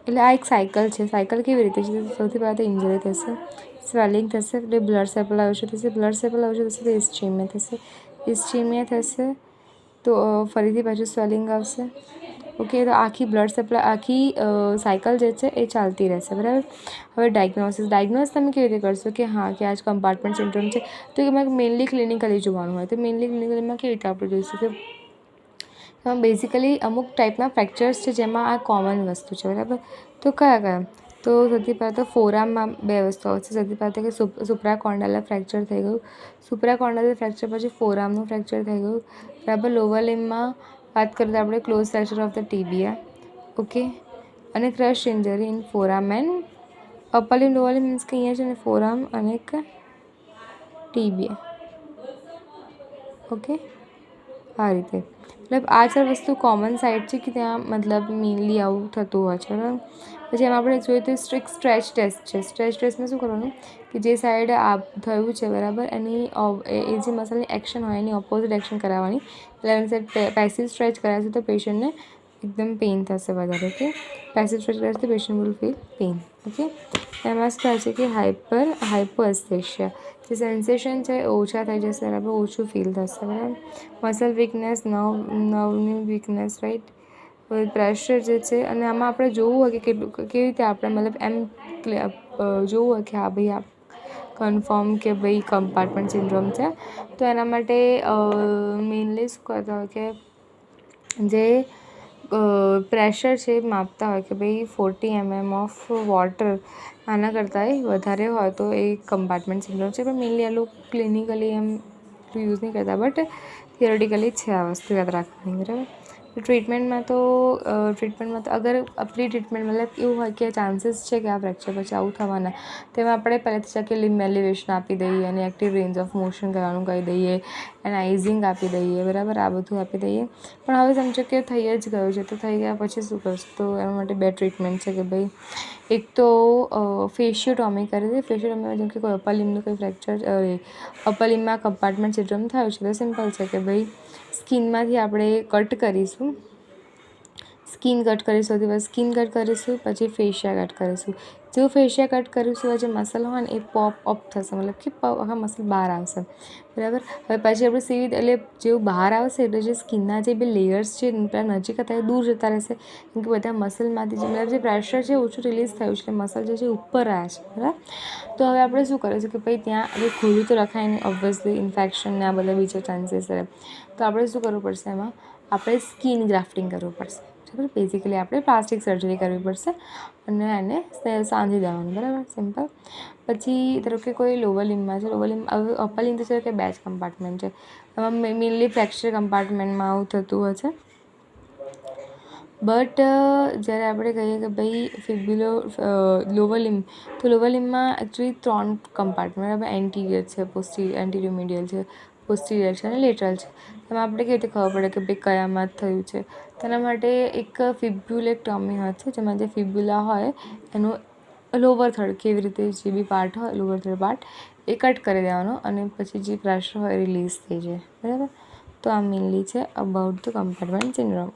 એટલે આ એક સાયકલ છે. સાયકલ કેવી રીતે છે? સૌથી પહેલાં તો ઇન્જરી થશે, સ્વેલિંગ થશે, એટલે બ્લડ સપ્લાય ઓછું થશે, બ્લડ સપ્લાય ઓછું થશે તો ઇસ્ચેમિયા થશે, ઇસ્ચેમિયા થશે તો ફરીથી પાછું સ્વેલિંગ આવશે. ઓકે, તો આખી બ્લડ સપ્લાય આખી સાયકલ જે છે એ ચાલતી રહેશે, બરાબર. હવે ડાયગ્નોસિસ તમે કેવી રીતે કરશો કે હા કે આ જ કમ્પાર્ટમેન્ટ સિન્ડ્રોમ છે, તો એમાં મેઇનલી ક્લિનિકલી જોવાનું હોય. તો મેઇનલી ક્લિનિકલીમાં કેવી રીતે આપણે જોઈશું કે એમાં બેઝિકલી અમુક ટાઈપના ફ્રેક્ચર્સ છે જેમાં આ કોમન વસ્તુ છે, બરાબર. તો કયા? તો સૌથી પહેલાં તો ફોરામમાં 2 વસ્તુઓ છે. સૌથી પહેલાં તો કે સુપ્રાકોન્ડાઇલર ફ્રેક્ચર થઈ ગયું, સુપ્રાકોન્ડાઇલર ફ્રેક્ચર પછી ફોરામનું ફ્રેક્ચર થઈ ગયું, બરાબર. લોવર લિમ્બમાં વાત કરીએ તો આપણે close fracture of the tibia, okay, અને crush injury in forearm and upper limb lower limb means કે અહીંયા છે ને ફોરામ અને એક ટીબિયા, ઓકે, આ રીતે. મતલબ આ 4 વસ્તુ કોમન સાઇડ છે કે ત્યાં મતલબ મેઇનલી આવું થતું હોય છે, બરાબર. પછી એમાં આપણે જોઈએ તો સ્ટ્રેચ ટેસ્ટ છે. સ્ટ્રેચ ટેસ્ટમાં શું કરવાનું કે જે સાઈડ આ થયું છે, બરાબર, એની એ જે મસલની એક્શન હોય એની ઓપોઝિટ એક્શન કરાવવાની. એટલે એની સાઈડ પેસિવ સ્ટ્રેચ કરાવશે તો પેશન્ટને એકદમ પેઇન થશે વધારે, ઓકે. પેસિવ સ્ટ્રેચ કરાવશે તો patient will feel pain, okay. એમાં શું થાય છે કે હાઇપોએસ્થેશિયા, જે સેન્સેશન છે ઓછા થઈ જશે, બરાબર, ઓછું ફીલ થશે, બરાબર. મસલ વીકનેસ, નર્વની વીકનેસ, રાઈટ. પ્રેશર જે છે, અને આમાં આપણે જોવું હોય કે કેટલું કેવી રીતે આપણે મતલબ એમ જોવું હોય કે હા ભાઈ આ કન્ફર્મ કે ભાઈ કમ્પાર્ટમેન્ટ સિન્ડ્રોમ છે. તો એના માટે મેઇનલી શું કરતા હોય કે જે પ્રેશર છે એ માપતા હોય કે ભાઈ 40 mm ઓફ વોટર આના કરતાંય વધારે હોય તો એ કમ્પાર્ટમેન્ટ સિન્ડ્રોમ છે. પણ મેઇનલી આ લોકો ક્લિનિકલી એમ યુઝ નહીં કરતા, બટ થિયોરેટિકલી છે આ વસ્તુ યાદ રાખવાની, બરાબર. ટ્રીટમેન્ટમાં તો અગર પ્રી ટ્રીટમેન્ટ મતલબ એવું હોય કે ચાન્સીસ છે કે આ ફ્રેક્ચર પછી આવું થવાના, તેમાં આપણે પહેલેથી કે લિમ્બ એલિવેશન આપી દઈએ અને એક્ટિવ રેન્જ ઓફ મોશન કરવાનું કહી દઈએ, એનાઇઝિંગ આપી દઈએ, બરાબર, આ બધું આપી દઈએ. પણ હવે સમજો કે થઈ જ ગયું છે, તો થઈ ગયા પછી શું કરશું? તો એના માટે 2 ટ્રીટમેન્ટ છે કે ભાઈ એક તો ફેશિયોટોમી કરી દઈએ. ફેશિયોટોમીમાં જેમ કે કોઈ અપર લિમ્બનું કોઈ ફ્રેક્ચર અપર લિમ્બમાં કમ્પાર્ટમેન્ટ સિન્ડ્રોમ થયું છે તો સિમ્પલ છે કે ભાઈ સ્કિનમાંથી આપણે કટ કરીશું, સ્કિન કટ કરીશું, સ્કિન કટ કરીશું, પછી ફેશિયા કટ કરીશું. જેવું ફેશિયા કટ કરીશું જે મસલ હોય ને એ પોપ અપ થશે, મતલબ કે આખા મસલ બહાર આવશે, બરાબર. હવે પછી આપણે સીવી એટલે જેવું બહાર આવશે એટલે જે સ્કિનના જે 2 લેયર્સ છે પેલા નજીક હતા એ દૂર જતા રહેશે, કેમ કે બધા મસલમાંથી મતલબ જે પ્રેશર છે ઓછું રિલીઝ થયું છે એટલે મસલ જે છે ઉપર આવ્યા છે, બરાબર. તો હવે આપણે શું કરીશું કે ભાઈ ત્યાં હવે ખોલ્યું તો રખાય નહીં, ઓબ્વિયસલી ઇન્ફેક્શન ને આ બધા બીજા ચાન્સીસ રહે. તો આપણે શું કરવું પડશે? એમાં આપણે સ્કિન ગ્રાફ્ટિંગ કરવું પડશે, બરાબર. બેઝિકલી આપણે પ્લાસ્ટિક સર્જરી કરવી પડશે અને એને સાંધી દેવાનું, બરાબર, સિમ્પલ. પછી ધારો કે કોઈ લોવર લિમ્બમાં છે, લોવર લિમ્બ હવે અપર લિમ્બ તો છે કે 2 જ કમ્પાર્ટમેન્ટ છે, એમાં મેઇનલી ફ્રેક્ચર કમ્પાર્ટમેન્ટમાં આવું થતું હોય છે. બટ જ્યારે આપણે કહીએ કે ભાઈ લોવર લિમ્બ, તો લોવર લિમ્બમાં એકચ્યુઅલી 3 કમ્પાર્ટમેન્ટ, બરાબર. એન્ટિરિયર છે, એન્ટિરિયર મીડિયલ છે, પોસ્ટિરિયર છે અને લેટરલ છે. એમાં આપણે કેવી રીતે ખબર પડે કે ભાઈ કયામાં થયું છે? તેના માટે એક ફિબ્યુલેક્ટોમી હોય છે, જેમાં જે ફિબ્યુલા હોય એનું લોવર થર્ડ કેવી રીતે જે બી પાર્ટ હોય લોવર થર્ડ પાર્ટ એ કટ કરી દેવાનો અને પછી જે પ્રેશર હોય રિલીઝ થઈ જાય, બરાબર. તો આ મેઇનલી છે અબાઉટ ધ કમ્પાર્ટમેન્ટ સિન્ડ્રોમ.